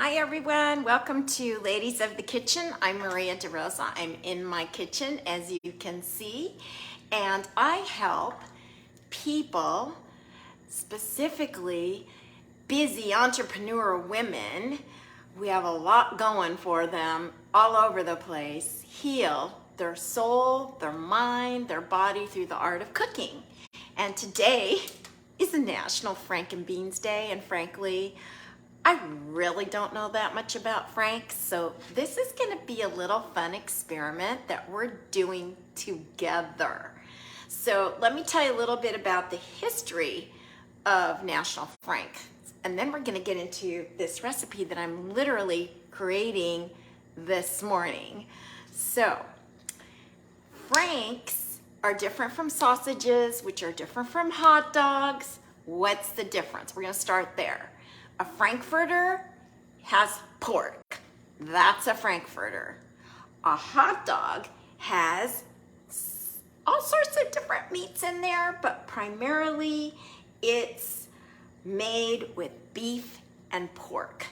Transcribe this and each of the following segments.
Hi everyone, welcome to Ladies of the Kitchen. I'm Maria DeRosa. I'm in my kitchen as you can see, and I help people, specifically busy entrepreneur women. We have a lot going for them all over the place, heal their soul, their mind, their body through the art of cooking. And today is a National Frank and Beans Day, and frankly, I really don't know that much about Frank, so this is going to be a little fun experiment that we're doing together. So let me tell you a little bit about the history of National Frank, and then we're going to get into this recipe that I'm literally creating this morning. So Franks are different from sausages, which are different from hot dogs. What's the difference? We're going to start there. A Frankfurter has pork. That's a Frankfurter. A hot dog has all sorts of different meats in there, but primarily it's made with beef and pork.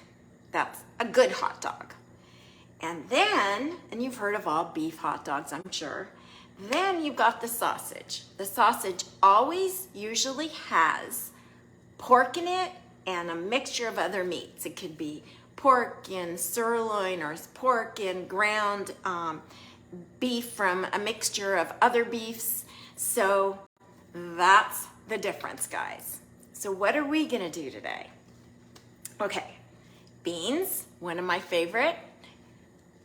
That's a good hot dog. And then, and you've heard of all beef hot dogs, I'm sure. Then you've got the sausage. The sausage always usually has pork in it and a mixture of other meats. It could be pork and sirloin or pork and ground beef from a mixture of other beefs. So that's the difference, guys. So what are we gonna do today? Okay, beans, one of my favorite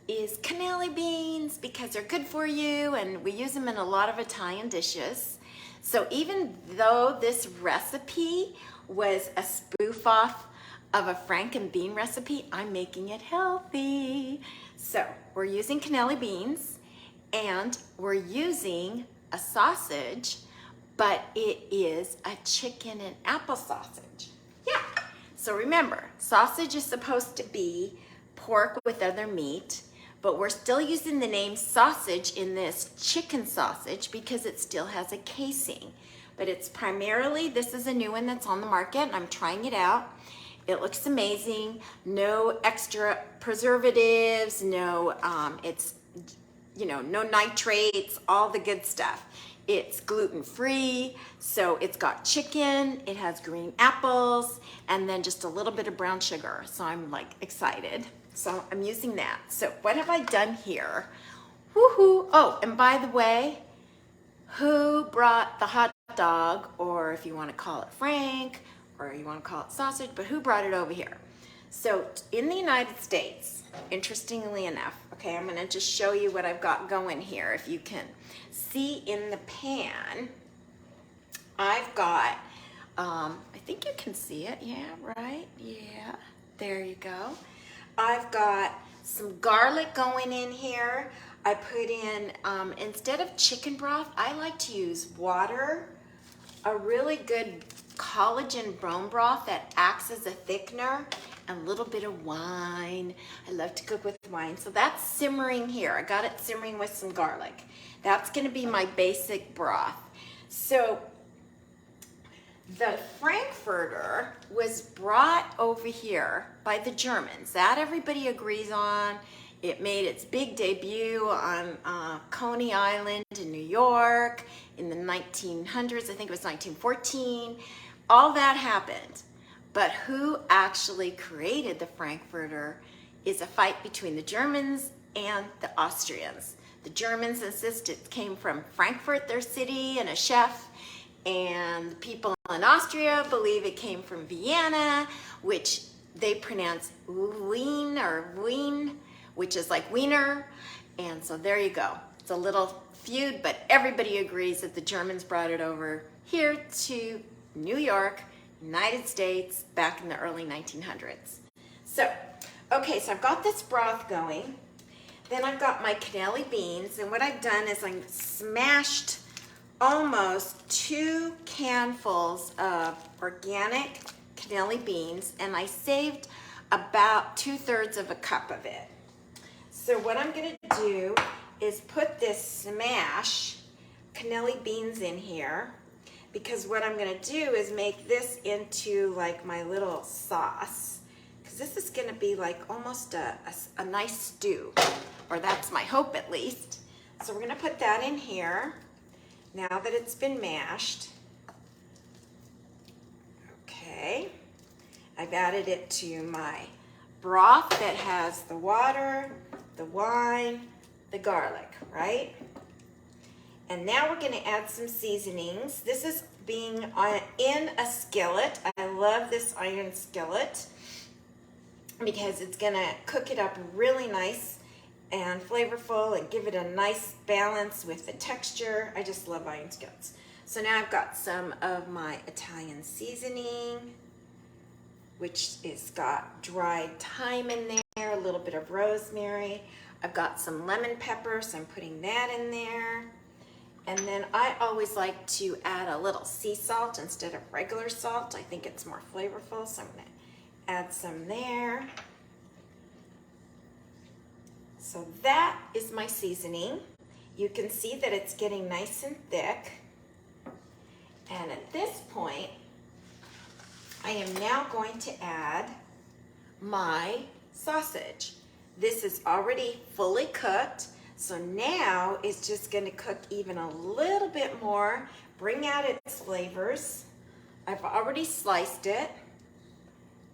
is cannelli beans because they're good for you, and we use them in a lot of Italian dishes. So even though this recipe was a spoof off of a Frank and bean recipe, I'm making it healthy. So we're using cannelli beans, and we're using a sausage, but it is a chicken and apple sausage. Yeah, so remember, sausage is supposed to be pork with other meat, but we're still using the name sausage in this chicken sausage because it still has a casing. But it's primarily, this is a new one that's on the market, and I'm trying it out. It looks amazing. No extra preservatives, no, no nitrates, all the good stuff. It's gluten-free, so it's got chicken, it has green apples, and then just a little bit of brown sugar. So I'm like excited. So I'm using that. So what have I done here? Woohoo! Oh, and by the way, who brought the hot dog, or if you want to call it Frank, or you want to call it sausage, but who brought it over here? So in the United States, interestingly enough, okay, I'm going to just show you what I've got going here. If you can see in the pan, I've got, I think you can see it, yeah, right? Yeah, there you go. I've got some garlic going in here. I put in, instead of chicken broth, I like to use water, a really good collagen bone broth that acts as a thickener, and a little bit of wine. I love to cook with wine. So that's simmering here. I got it simmering with some garlic. That's gonna be my basic broth. So the Frankfurter was brought over here by the Germans. That everybody agrees on. It made its big debut on Coney Island in New York in the 1900s. I think it was 1914. All that happened. But who actually created the Frankfurter is a fight between the Germans and the Austrians. The Germans insist it came from Frankfurt, their city, and a chef. And the people in Austria believe it came from Vienna, which they pronounce Wien or Wien, which is like wiener. And so there you go. It's a little feud, but everybody agrees that the Germans brought it over here to New York, United States, back in the early 1900s. So, okay, so I've got this broth going. Then I've got my cannelli beans, and what I've done is I've smashed almost 2 canfuls of organic cannelli beans, and I saved about 2/3 of a cup of it. So what I'm gonna do is put this smash cannelli beans in here, because what I'm gonna do is make this into like my little sauce, because because this is gonna be like almost a nice stew, or that's my hope at least. So we're gonna put that in here now that it's been mashed. Okay, I've added it to my broth that has the water, the wine, the garlic, right? And now we're gonna add some seasonings. This is being in a skillet. I love this iron skillet because it's gonna cook it up really nice and flavorful and give it a nice balance with the texture. I just love iron skillets. So now I've got some of my Italian seasoning, which is got dried thyme in there, a little bit of rosemary. I've got some lemon pepper, so I'm putting that in there. And then I always like to add a little sea salt instead of regular salt. I think it's more flavorful, so I'm gonna add some there. So that is my seasoning. You can see that it's getting nice and thick. And at this point, I am now going to add my sausage. This is already fully cooked. So now it's just gonna cook even a little bit more, bring out its flavors. I've already sliced it,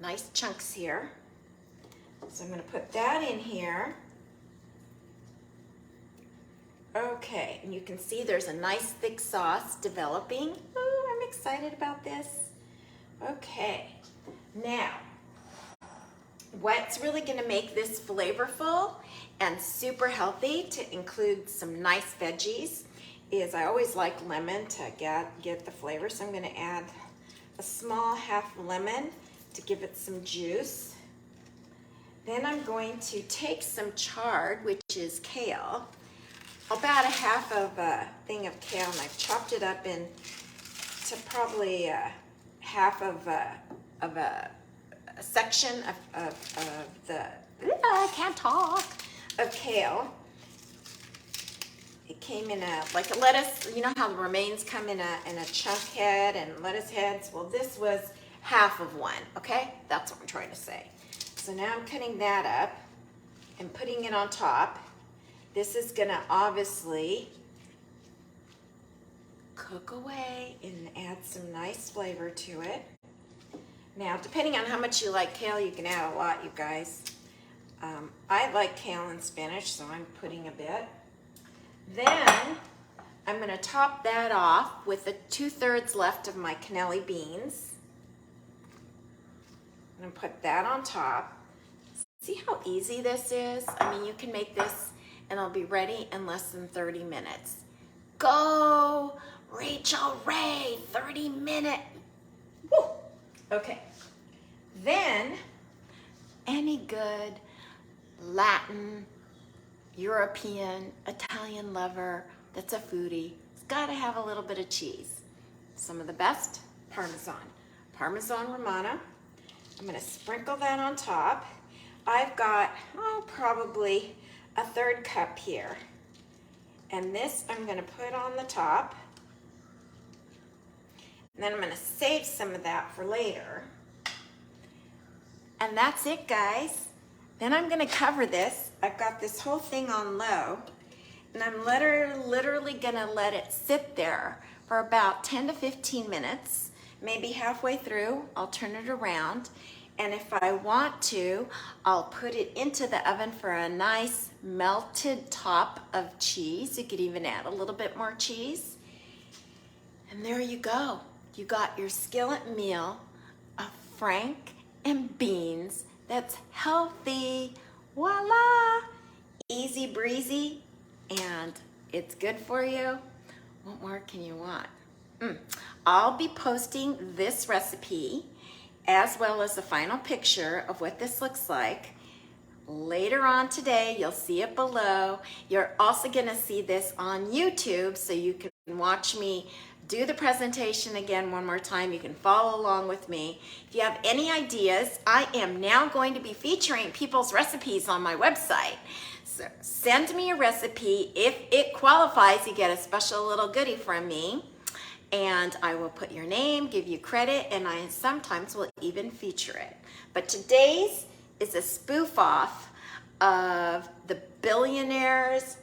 nice chunks here. So I'm gonna put that in here. Okay, and you can see there's a nice thick sauce developing. Oh, I'm excited about this. Okay, now, what's really gonna make this flavorful and super healthy to include some nice veggies is I always like lemon to get the flavor. So I'm gonna add a small half lemon to give it some juice. Then I'm going to take some chard, which is kale, about a half of a thing of kale, and I've chopped it up into probably half of a section of the, I can't talk, of kale. It came in like a lettuce, you know how the romaines come in a chunk head and lettuce heads? Well, this was half of one, okay? That's what I'm trying to say. So now I'm cutting that up and putting it on top. This is gonna obviously cook away and add some nice flavor to it. Now, depending on how much you like kale, you can add a lot, you guys. I like kale in Spanish, so I'm putting a bit. Then, I'm gonna top that off with the 2/3 left of my cannelli beans. I'm gonna put that on top. See how easy this is? I mean, you can make this and it'll be ready in less than 30 minutes. Go, Rachel Ray, 30 minute. Woo. Okay, then any good Latin, European, Italian lover that's a foodie has gotta have a little bit of cheese. Some of the best, Parmesan Romano. I'm gonna sprinkle that on top. I've got, probably a 1/3 cup here. And this I'm gonna put on the top. And then I'm gonna save some of that for later. And that's it, guys. Then I'm gonna cover this. I've got this whole thing on low, and I'm literally gonna let it sit there for about 10 to 15 minutes. Maybe halfway through, I'll turn it around. And if I want to, I'll put it into the oven for a nice melted top of cheese. You could even add a little bit more cheese. And there you go. You got your skillet meal of frank and beans that's healthy. Voila! Easy breezy, and it's good for you. What more can you want? I'll be posting this recipe as well as the final picture of what this looks like later on today. You'll see it below. You're also gonna see this on YouTube, so you can watch me do the presentation again one more time. You can follow along with me. If you have any ideas, I am now going to be featuring people's recipes on my website. So send me a recipe. If it qualifies, you get a special little goodie from me. And I will put your name, give you credit, and I sometimes will even feature it. But today's is a spoof off of the Billionaire's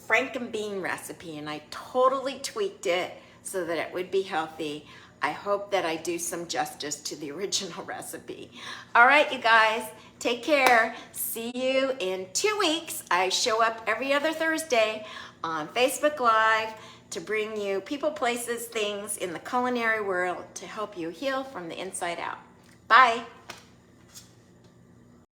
Frankenbean recipe, and I totally tweaked it so that it would be healthy. I hope that I do some justice to the original recipe. All right, you guys, take care. See you in 2 weeks. I show up every other Thursday on Facebook Live to bring you people, places, things in the culinary world to help you heal from the inside out. Bye.